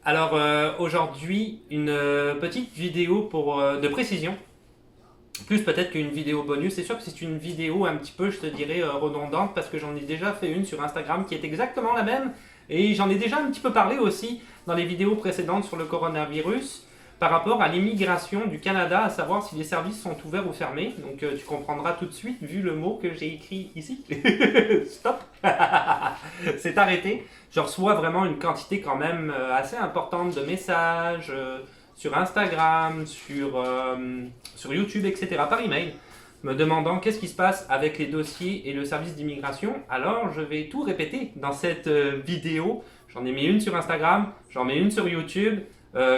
Alors aujourd'hui, une petite vidéo de précision, plus peut-être qu'une vidéo bonus. C'est sûr que c'est une vidéo un petit peu, je te dirais, redondante parce que j'en ai déjà fait une sur Instagram qui est exactement la même et j'en ai déjà un petit peu parlé aussi dans les vidéos précédentes sur le coronavirus par rapport à l'immigration du Canada, à savoir si les services sont ouverts ou fermés. Donc tu comprendras tout de suite vu le mot que j'ai écrit ici. Stop. C'est arrêté. Je reçois vraiment une quantité quand même assez importante de messages sur Instagram, sur YouTube, etc. par email, me demandant qu'est-ce qui se passe avec les dossiers et le service d'immigration. Alors je vais tout répéter dans cette vidéo. J'en ai mis une sur Instagram, j'en mets une sur YouTube.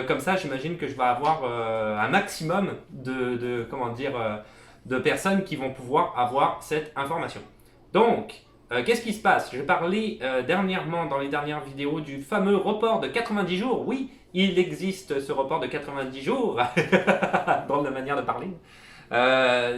Comme ça, j'imagine que je vais avoir un maximum de personnes qui vont pouvoir avoir cette information. Donc, qu'est-ce qui se passe? Je parlais dernièrement dans les dernières vidéos du fameux report de 90 jours. Oui, il existe ce report de 90 jours, dans la manière de parler.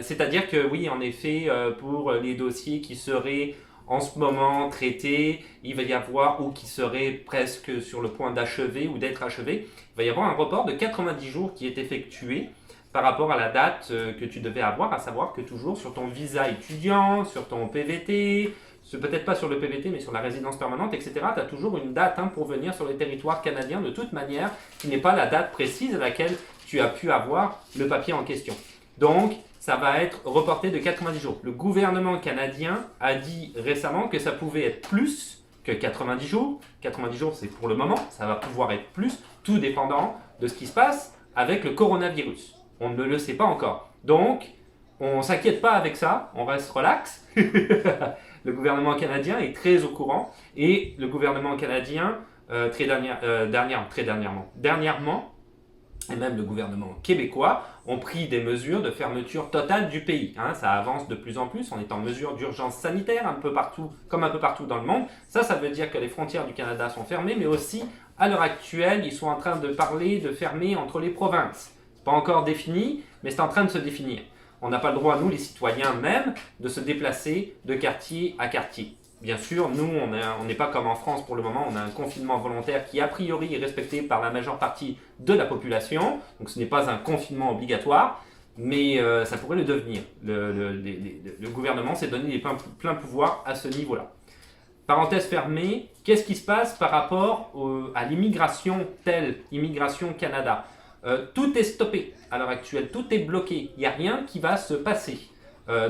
C'est-à-dire que oui, en effet, pour les dossiers qui seraient en ce moment traités, il va y avoir, ou qui seraient presque sur le point d'achever ou d'être achevés, il va y avoir un report de 90 jours qui est effectué par rapport à la date que tu devais avoir, à savoir que toujours sur ton visa étudiant, sur ton PVT, peut-être pas sur le PVT, mais sur la résidence permanente, etc., tu as toujours une date pour venir sur les territoires canadiens de toute manière, qui n'est pas la date précise à laquelle tu as pu avoir le papier en question. Donc, ça va être reporté de 90 jours. Le gouvernement canadien a dit récemment que ça pouvait être plus que 90 jours. 90 jours, c'est pour le moment, ça va pouvoir être plus, tout dépendant de ce qui se passe avec le coronavirus. On ne le sait pas encore. Donc, on ne s'inquiète pas avec ça, on reste relax. Le gouvernement canadien est très au courant et le gouvernement canadien, dernièrement, et même le gouvernement québécois ont pris des mesures de fermeture totale du pays. Ça avance de plus en plus, on est en mesure d'urgence sanitaire un peu partout, comme un peu partout dans le monde. Ça veut dire que les frontières du Canada sont fermées, mais aussi, à l'heure actuelle, ils sont en train de parler de fermer entre les provinces. C'est pas encore défini, mais c'est en train de se définir. On n'a pas le droit, nous les citoyens même, de se déplacer de quartier à quartier. Bien sûr, nous, on n'est pas comme en France pour le moment, on a un confinement volontaire qui a priori est respecté par la majeure partie de la population, donc ce n'est pas un confinement obligatoire, mais ça pourrait le devenir. Le gouvernement s'est donné les pleins pouvoirs à ce niveau-là. Parenthèse fermée, qu'est-ce qui se passe par rapport à l'immigration telle, Immigration Canada? Tout est stoppé à l'heure actuelle, tout est bloqué, il n'y a rien qui va se passer.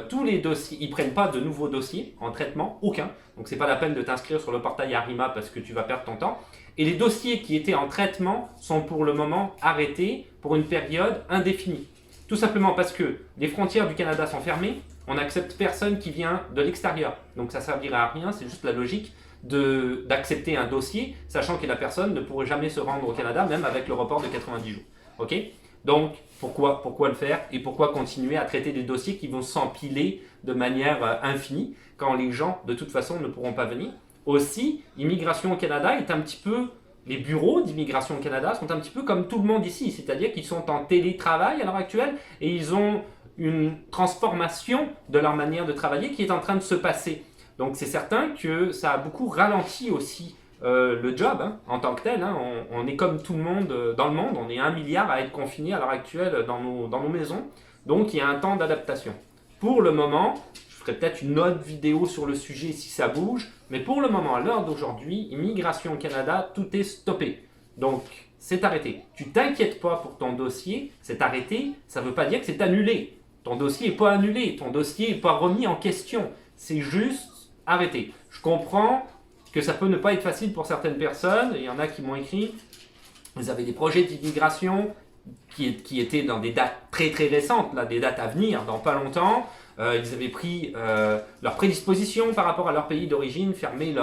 Tous les dossiers, ils ne prennent pas de nouveaux dossiers en traitement, aucun. Donc c'est pas la peine de t'inscrire sur le portail Arima parce que tu vas perdre ton temps. Et les dossiers qui étaient en traitement sont pour le moment arrêtés pour une période indéfinie. Tout simplement parce que les frontières du Canada sont fermées, on n'accepte personne qui vient de l'extérieur. Donc ça ne servira à rien, c'est juste la logique d'accepter un dossier, sachant que la personne ne pourrait jamais se rendre au Canada, même avec le report de 90 jours. Ok? Donc, pourquoi le faire et pourquoi continuer à traiter des dossiers qui vont s'empiler de manière infinie quand les gens, de toute façon, ne pourront pas venir? Aussi, Immigration au Canada est un petit peu... Les bureaux d'Immigration au Canada sont un petit peu comme tout le monde ici, c'est-à-dire qu'ils sont en télétravail à l'heure actuelle et ils ont une transformation de leur manière de travailler qui est en train de se passer. Donc, c'est certain que ça a beaucoup ralenti aussi le job en tant que tel. On est comme tout le monde dans le monde, on est 1 milliard à être confinés à l'heure actuelle dans nos maisons. Donc il y a un temps d'adaptation. Pour le moment, je ferai peut-être une autre vidéo sur le sujet si ça bouge, mais pour le moment, à l'heure d'aujourd'hui, Immigration au Canada, tout est stoppé. Donc c'est arrêté. Tu t'inquiètes pas pour ton dossier, c'est arrêté, ça ne veut pas dire que c'est annulé. Ton dossier n'est pas annulé, ton dossier n'est pas remis en question, c'est juste arrêté. Je comprends que ça peut ne pas être facile pour certaines personnes. Il y en a qui m'ont écrit, vous avez des projets d'immigration qui étaient dans des dates très très récentes, là, des dates à venir, dans pas longtemps. Ils avaient pris leur prédisposition par rapport à leur pays d'origine, fermé peu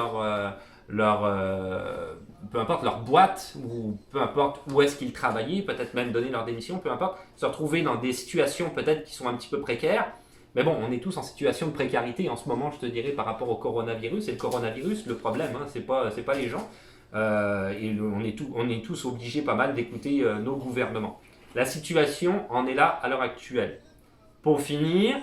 importe leur boîte, ou peu importe où est-ce qu'ils travaillaient, peut-être même donner leur démission, peu importe, se retrouver dans des situations peut-être qui sont un petit peu précaires. Mais bon, on est tous en situation de précarité en ce moment, je te dirais, par rapport au coronavirus. Et le coronavirus, le problème, c'est pas les gens. On est tous obligés pas mal d'écouter nos gouvernements. La situation en est là à l'heure actuelle. Pour finir,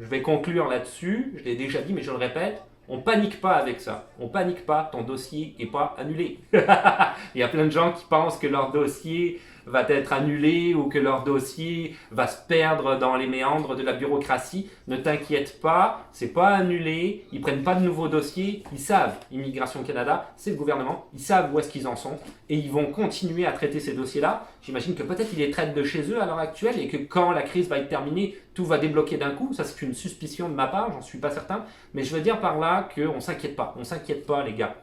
je vais conclure là-dessus. Je l'ai déjà dit, mais je le répète. On panique pas avec ça. On panique pas, ton dossier n'est pas annulé. Il y a plein de gens qui pensent que leur dossier va être annulé ou que leur dossier va se perdre dans les méandres de la bureaucratie. Ne t'inquiète pas, c'est pas annulé, ils prennent pas de nouveaux dossiers, ils savent, Immigration Canada, c'est le gouvernement, ils savent où est-ce qu'ils en sont et ils vont continuer à traiter ces dossiers-là. J'imagine que peut-être ils les traitent de chez eux à l'heure actuelle et que quand la crise va être terminée, tout va débloquer d'un coup. Ça, c'est une suspicion de ma part, j'en suis pas certain, mais je veux dire par là qu'on s'inquiète pas, les gars.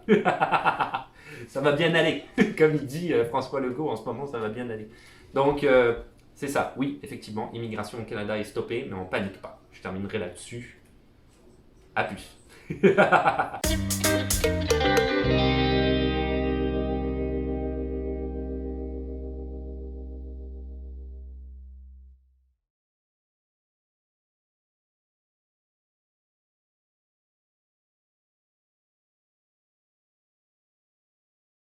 Ça va bien aller, comme il dit François Legault en ce moment, ça va bien aller. Donc, c'est ça, oui, effectivement, Immigration au Canada est stoppée, mais on panique pas. Je terminerai là-dessus. À plus.